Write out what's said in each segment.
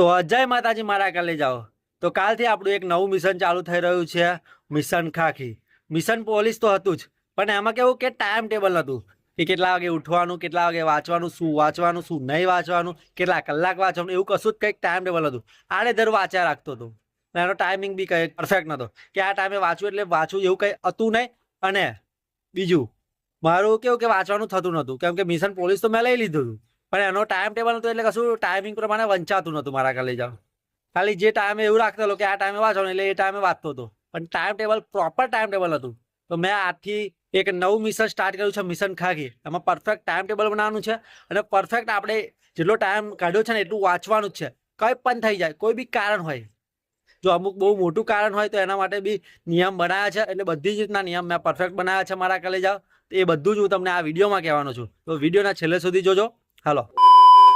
તો જય માતાજી મારા કાલે જાઓ। તો કાલથી આપણું એક નવું મિશન ચાલુ થઈ રહ્યું છે, મિશન ખાખી। મિશન પોલીસ તો હતું જ, પણ એમાં કેવું કે ટાઈમ ટેબલ હતું કે કેટલા વાગે ઉઠવાનું, કેટલા વાગે વાંચવાનું, શું નહીં વાંચવાનું, કેટલા કલાક વાંચવાનું, એવું કશું જ કંઈક ટાઈમ ટેબલ હતું। આડેધડ વાંચ્યા રાખતો હતો, એનો ટાઈમિંગ બી કંઈ પરફેક્ટ નહોતો કે આ ટાઈમે વાંચવું એટલે વાંચવું, એવું કંઈ હતું નહીં। અને બીજું મારું કેવું કે વાંચવાનું થતું નહોતું, કેમ કે મિશન પોલીસ તો મેં લઈ લીધું હતું, પણ એનો ટાઈમ ટેબલ હતો એટલે કશું ટાઈમિંગ પ્રમાણે વંચાતું નહોતું મારા કાલે જાઓ। ખાલી જે ટાઈમે એવું રાખતો હતો કે આ ટાઈમે વાંચવાનું એટલે એ ટાઈમે વાંચતો હતો, પણ time table proper time table હતું। તો મેં આજથી એક નવું મિશન સ્ટાર્ટ કર્યું છે, મિશન ખાખી। એમાં પરફેક્ટ ટાઈમ ટેબલ બનાવવાનું છે અને પરફેક્ટ આપણે જેટલો ટાઈમ કાઢ્યો છે ને એટલું વાંચવાનું જ છે। કંઈ પણ થઈ જાય, કોઈ બી કારણ હોય, જો અમુક બહુ મોટું કારણ હોય તો એના માટે બી નિયમ બનાવ્યા છે, એટલે બધી જ રીતના નિયમ મેં પરફેક્ટ બનાવ્યા છે મારા કાલે જાઓ। તો એ બધું જ હું તમને આ વિડીયોમાં કહેવાનો છું, તો વિડીયોના છેલ્લે સુધી જોજો। હાલો,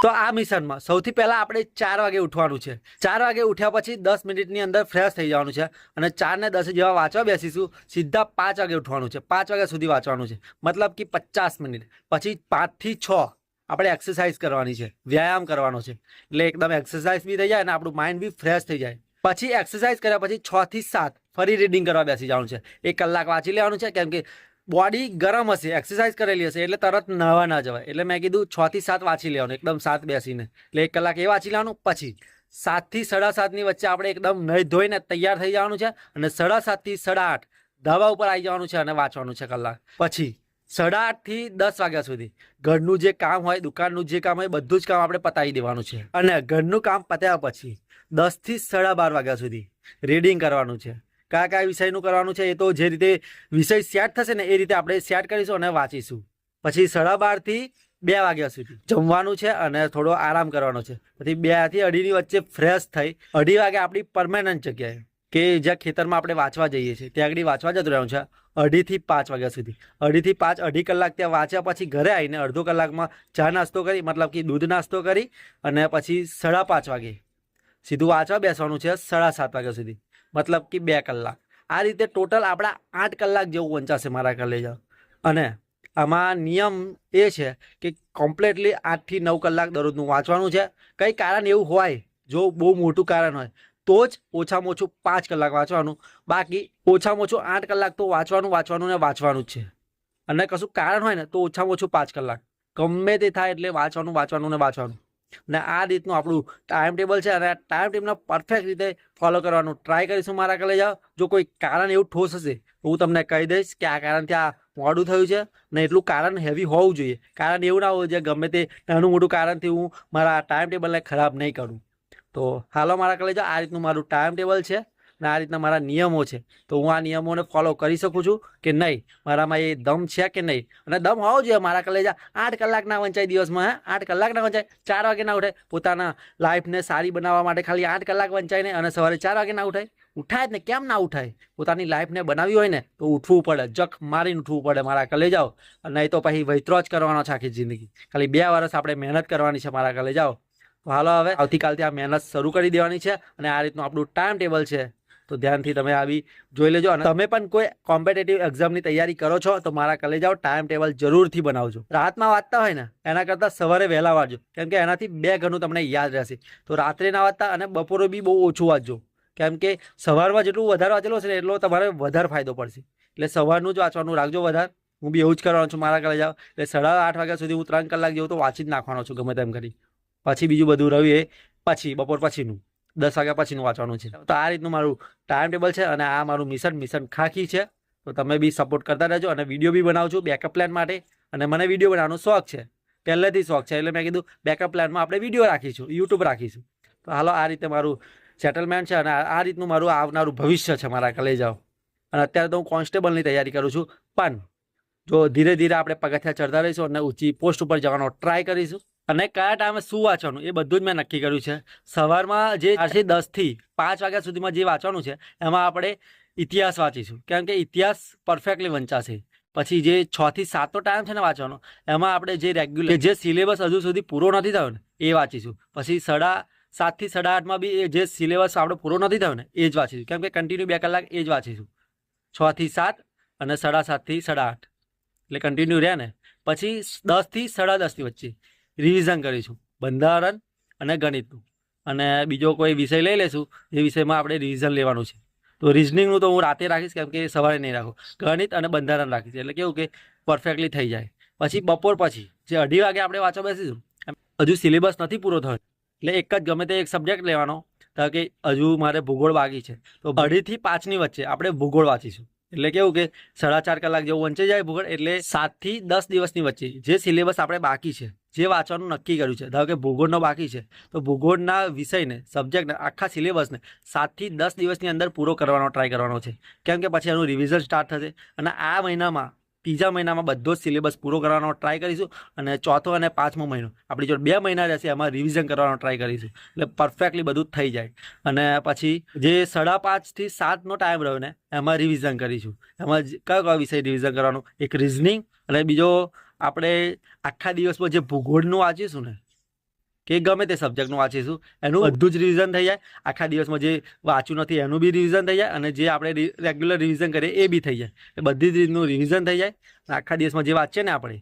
તો આ મિશનમાં સૌથી પહેલા આપણે 4 વાગે ઉઠવાનું છે। 4 વાગે ઉઠ્યા પછી 10 મિનિટની અંદર ફ્રેશ થઈ જવાનું છે અને 4 ને 10 જેવા વાંચવા બેસીશું, સીધા 5 વાગે ઉઠવાનું છે। 5 વાગ્યા સુધી વાંચવાનું છે, મતલબ કે 50 મિનિટ। પછી 5 થી 6 આપણે એક્સરસાઇઝ કરવાની છે, વ્યાયામ કરવાનો છે, એટલે એકદમ એક્સરસાઇઝ બી થઈ જાય અને આપણું માઇન્ડ બી ફ્રેશ થઈ જાય। પછી એક્સરસાઇઝ કર્યા પછી 6 થી 7 ફરી રીડિંગ કરવા બેસી જવાનું છે। 1 કલાક વાંચી લેવાનું છે, કેમ કે બોડી ગરમ હશે, એક્સરસાઇઝ કરેલી હશે એટલે તરત નહાવા ના જવાય, એટલે મેં કીધું 6 થી 7 વાંચી લેવાનું, એકદમ 7 બેસીને, એટલે 1 કલાક એ વાંચી લેવાનું। પછી 7 થી 7:30 ની વચ્ચે આપણે એકદમ નહીં ધોઈને તૈયાર થઈ જવાનું છે અને 7:30 થી 8:30 ધાબા ઉપર આવી જવાનું છે અને વાંચવાનું છે કલાક। પછી 8:30 થી 10 વાગ્યા સુધી ઘરનું જે કામ હોય, દુકાનનું જે કામ હોય, બધું જ કામ આપણે પતાવી દેવાનું છે અને ઘરનું કામ પત્યા પછી 10 થી 12:30 વાગ્યા સુધી રીડિંગ કરવાનું છે। કયા વિષયનું કરવાનું છે એ તો જે રીતે વિષય સેટ થશે ને એ રીતે આપણે સેટ કરીશું અને વાંચીશું। પછી 12:30 થી 2 વાગ્યા સુધી જમવાનું છે અને થોડો આરામ કરવાનો છે। પછી 2 થી 2:30 ની વચ્ચે ફ્રેશ થઈ 2:30 વાગે આપણી પરમાનન્ટ જગ્યાએ કે જ્યાં ખેતરમાં આપણે વાંચવા જઈએ છીએ ત્યાં આગળ વાંચવા જતું રહેવાનું છે 2:30 થી 5 વાગ્યા સુધી। 2:30 થી 5 2.5 કલાક ત્યાં વાંચ્યા પછી ઘરે આવીને અડધો કલાકમાં ચા નાસ્તો કરી, મતલબ કે દૂધ નાસ્તો કરી અને પછી 5:30 વાગે સીધું વાંચવા બેસવાનું છે 7:30 વાગ્યા સુધી, મતલબ કે 2 કલાક। આ રીતે ટોટલ આપણા 8 કલાક જેવું વંચાશે મારા કાલે જાઓ। અને આમાં નિયમ એ છે કે કમ્પ્લીટલી 8 થી 9 કલાક દરરોજનું વાંચવાનું છે। કંઈ કારણ એવું હોય, જો બહુ મોટું કારણ હોય તો જ ઓછામાં ઓછું 5 કલાક વાંચવાનું, બાકી ઓછામાં ઓછું 8 કલાક તો વાંચવાનું ને વાંચવાનું જ છે। અને કશું કારણ હોય ને તો ઓછામાં ઓછું 5 કલાક ગમે તે થાય એટલે વાંચવાનું ને વાંચવાનું। અને આ રીતનું આપણું ટાઈમ ટેબલ છે અને આ ટાઈમ ટેબલને પરફેક્ટ રીતે ફોલો કરવાનું ટ્રાય કરીશું મારા કાલે જાઓ। જો કોઈ કારણ એવું ઠોસ હશે તો હું તમને કહી દઈશ કે આ કારણથી આ મોડું થયું છે, ને એટલું કારણ હેવી હોવું જોઈએ। કારણ એવું ના હોવું જોઈએ ગમે તે નાનું મોટું કારણથી હું મારા ટાઈમ ટેબલને ખરાબ નહીં કરું। તો હાલો મારા કાલે જાઓ, આ રીતનું મારું ટાઈમ ટેબલ છે ને આ રીતના મારા નિયમો છે, તો હું આ નિયમોને ફોલો કરી શકું છું કે નહીં, મારામાં એ દમ છે કે નહીં। અને દમ હોવો જોઈએ મારા કલેજા। 8 કલાક ના વંચાય દિવસમાં, 8 કલાક ના વંચાય, 4 વાગે ના ઉઠાય। પોતાના લાઈફને સારી બનાવવા માટે ખાલી 8 કલાક વંચાય ને અને સવારે 4 વાગે ના ઉઠાય? ઉઠાય જ ને, કેમ ના ઉઠાય? પોતાની લાઈફને બનાવી હોય ને તો ઉઠવું પડે, જખ મારીને ઉઠવું પડે મારા કાલે જાઓ। અને નહીં તો પછી વૈતરો જ કરવાનો છે આખી જિંદગી। ખાલી 2 વર્ષ આપણે મહેનત કરવાની છે મારા કાલે જાઓ। તો હાલો હવે આવતીકાલથી આ મહેનત શરૂ કરી દેવાની છે અને આ રીતનું આપણું ટાઈમ ટેબલ છે, તો ધ્યાનથી તમે આવી જોઈ લેજો। અને તમે પણ કોઈ કોમ્પિટિટિવ એક્ઝામની તૈયારી કરો છો તો મારા કાલે જાઓ, ટાઈમ ટેબલ જરૂરથી બનાવજો। રાતમાં વાંચતા હોય ને એના કરતાં સવારે વહેલા વાંચજો, કેમ કે એનાથી 2 ગણું તમને યાદ રહેશે। તો રાત્રે ના વાંચતા અને બપોરે બી બહુ ઓછું વાંચજો, કેમ કે સવારમાં જેટલું વધારે વાંચેલું હશે ને એટલો તમારે વધારે ફાયદો પડશે। એટલે સવારનું જ વાંચવાનું રાખજો વધારે। હું બી એવું જ કરવાનો છું મારા કાલે જાઓ। એટલે 8:30 વાગ્યા સુધી હું 3 કલાક જેવું તો વાંચી જ નાખવાનો છું ગમે તેમ કરી। પછી બીજું બધું રહ્યું એ પછી બપોર પછીનું 10 વાગ્યા પછીનું વાંચવાનું છે। તો આ રીતનું મારું ટાઈમ ટેબલ છે અને આ મારું મિશન ખાખી છે। તો તમે બી સપોર્ટ કરતા રહેજો અને વિડીયો બી બનાવું છું બેકઅપ પ્લાન માટે। અને મને વિડીયો બનાવવાનો શોખ છે, પહેલેથી શોખ છે, એટલે મેં કીધું બેકઅપ પ્લાનમાં આપણે વિડીયો રાખીશું, યુટ્યુબ રાખીશું। તો હાલો, આ રીતે મારું સેટલમેન્ટ છે અને આ રીતનું મારું આવનારું ભવિષ્ય છે મારા કાલે જાઓ। અને અત્યારે તો હું કોન્સ્ટેબલની તૈયારી કરું છું, પણ જો ધીરે ધીરે આપણે પગથિયાં ચડતા રહીશું અને ઊંચી પોસ્ટ ઉપર જવાનો ટ્રાય કરીશું। અને કયા ટાઈમે શું વાંચવાનું એ બધું જ મેં નક્કી કર્યું છે। સવારમાં જે 10 થી 5 વાગ્યા સુધીમાં જે વાંચવાનું છે એમાં આપણે ઇતિહાસ વાંચીશું, કેમ કે ઇતિહાસ પરફેક્ટલી વંચાશે। પછી જે 6 થી 7 નો ટાઈમ છે ને વાંચવાનો, એમાં આપણે જે રેગ્યુલર જે સિલેબસ હજુ સુધી પૂરો નથી થયો ને એ વાંચીશું। પછી 7:30 થી 8:30માં બી જે સિલેબસ આપણે પૂરો નથી થયો ને એ જ વાંચીશું, કેમ કે કન્ટિન્યુ 2 કલાક એ જ વાંચીશું। 6 થી 7 અને 7:30 થી 8:30 એટલે કન્ટિન્યુ રહે ને। પછી 10 થી 10:30 ની વચ્ચે રિવિઝન કરીશું બંધારણ અને ગણિતનું, અને બીજો કોઈ વિષય લઈ લઈશું એ વિષયમાં આપણે રિવિઝન લેવાનું છે. તો રિઝનિંગનું તો હું રાતે રાખીશ, કેમ કે સવારે નહીં રાખું. ગણિત અને બંધારણ રાખીશ, એટલે કેવું કે પરફેક્ટલી થઈ જાય. પછી બપોર પછી જે 2:30 વાગે આપણે વાંચવા બેસીશું, હજુ સિલેબસ નથી પૂરો થયો, એટલે એક જ ગમે તે એક સબ્જેક્ટ લેવાનો. તો કે હજુ મારે ભૂગોળ બાકી છે, તો 2:30 થી 5ની વચ્ચે આપણે ભૂગોળ વાંચીશું. એટલે કેવું કે 4.5 કલાક જેવું વંચાઈ જાય ભૂગોળ. એટલે 7 થી 10 દિવસની વચ્ચે જે સિલેબસ આપણે બાકી છે, જે વાંચવાનું નક્કી કર્યું છે, ધારો કે ભૂગોળનો બાકી છે, તો ભૂગોળના વિષયને, સબ્જેક્ટને, આખા સિલેબસને 7 થી 10 દિવસની અંદર પૂરો કરવાનો ટ્રાય કરવાનો છે. કેમ કે પછી એનું રિવિઝન સ્ટાર્ટ થશે, અને આ મહિનામાં, ત્રીજા મહિનામાં બધો જ સિલેબસ પૂરો કરવાનો ટ્રાય કરીશું. અને ચોથો અને 5મો મહિનો આપણી જો 2 મહિના રહેશે, એમાં રિવિઝન કરવાનો ટ્રાય કરીશું, એટલે પરફેક્ટલી બધું થઈ જાય. અને પછી જે 5:30 થી 7નો ટાઈમ રહ્યો ને, એમાં રિવિઝન કરીશું. એમાં કયો વિષય રિવિઝન કરવાનું? એક રિઝનિંગ, અને બીજો આપણે આખા દિવસમાં જે ભૂગોળનું વાંચીશું ને, કે ગમે તે સબ્જેક્ટનું વાંચીશું, એનું બધું જ રિવિઝન થઈ જાય. આખા દિવસમાં જે વાંચ્યું નથી એનું બી રિવિઝન થઈ જાય, અને જે આપણે રેગ્યુલર રિવિઝન કરીએ એ બી થઈ જાય. એ બધી જ રીતનું રિવિઝન થઈ જાય. અને આખા દિવસમાં જે વાંચીએ ને આપણે,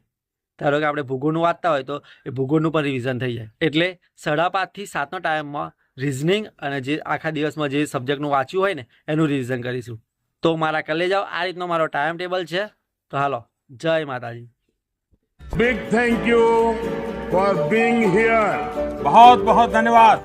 ધારો કે આપણે ભૂગોળનું વાંચતા હોય તો એ ભૂગોળનું પણ રિવિઝન થઈ જાય. એટલે 5:30 થી 7નો ટાઈમમાં રિઝનિંગ અને જે આખા દિવસમાં જે સબ્જેક્ટનું વાંચ્યું હોય ને એનું રિવિઝન કરીશું. તો મારા કલે જાઓ, આ રીતનો મારો ટાઈમ ટેબલ છે. તો હાલો, જય માતાજી. Big thank you for being here. बहुत बहुत धन्यवाद.